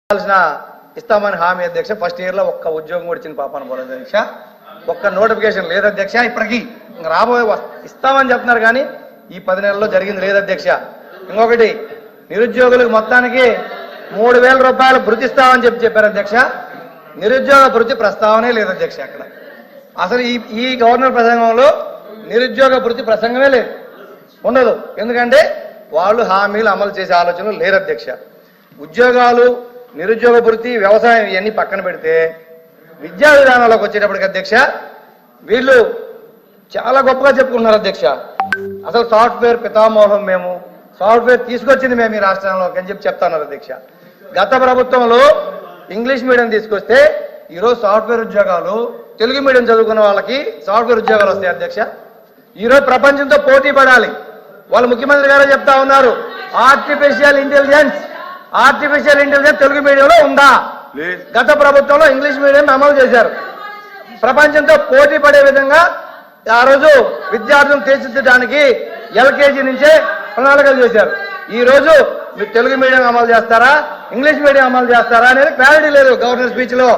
ఇస్తామని హామీ అధ్యక్ష. ఫస్ట్ ఇయర్ లో ఒక్క ఉద్యోగం కూడా ఇచ్చిన పాపన పోలేదు అధ్యక్ష. ఒక్క నోటిఫికేషన్ లేదు అధ్యక్ష. ఇప్పటికీ ఇంకా రాబోయే ఇస్తామని చెప్తున్నారు కానీ ఈ 10 నెలల్లో జరిగింది లేదు అధ్యక్ష. ఇంకొకటి నిరుద్యోగులకు మొత్తానికి 3,000 రూపాయలు భృతి ఇస్తామని చెప్పారు అధ్యక్ష. నిరుద్యోగ భృతి ప్రస్తావనే లేదు అధ్యక్ష. అక్కడ అసలు ఈ గవర్నర్ ప్రసంగంలో నిరుద్యోగ భృతి ప్రసంగమే లేదు, ఉండదు. ఎందుకంటే వాళ్ళు హామీలు అమలు చేసే ఆలోచనలు లేరు అధ్యక్ష. ఉద్యోగాలు, నిరుద్యోగ భృతి, వ్యవసాయం ఇవన్నీ పక్కన పెడితే విద్యా విధానాలకు వచ్చేటప్పటికి అధ్యక్ష వీళ్ళు చాలా గొప్పగా చెప్పుకున్నారు అధ్యక్ష. అసలు సాఫ్ట్వేర్ పితామోహం మేము, సాఫ్ట్వేర్ తీసుకొచ్చింది మేము ఈ రాష్ట్రంలోకి అని చెప్తున్నారు అధ్యక్ష. గత ప్రభుత్వంలో ఇంగ్లీష్ మీడియం తీసుకొస్తే ఈరోజు సాఫ్ట్వేర్ ఉద్యోగాలు, తెలుగు మీడియం చదువుకున్న వాళ్ళకి సాఫ్ట్వేర్ ఉద్యోగాలు వస్తాయి అధ్యక్ష. ఈరోజు ప్రపంచంతో పోటీ పడాలి. వాళ్ళు ముఖ్యమంత్రి గారు చెప్తా ఉన్నారు ఆర్టిఫిషియల్ ఇంటెలిజెన్స్ తెలుగు మీడియంలో ఉందా? గత ప్రభుత్వంలో ఇంగ్లీష్ మీడియం అమలు చేశారు. ప్రపంచంతో పోటీ పడే విధంగా ఆ రోజు విద్యార్థులను తీర్చిదిద్దడానికి ఎల్కేజీ నుంచే ప్రణాళికలు చేశారు. ఈ రోజు మీరు తెలుగు మీడియం అమలు చేస్తారా, ఇంగ్లీష్ మీడియం అమలు చేస్తారా అనేది క్లారిటీ లేదు గవర్నర్ స్పీచ్ లో.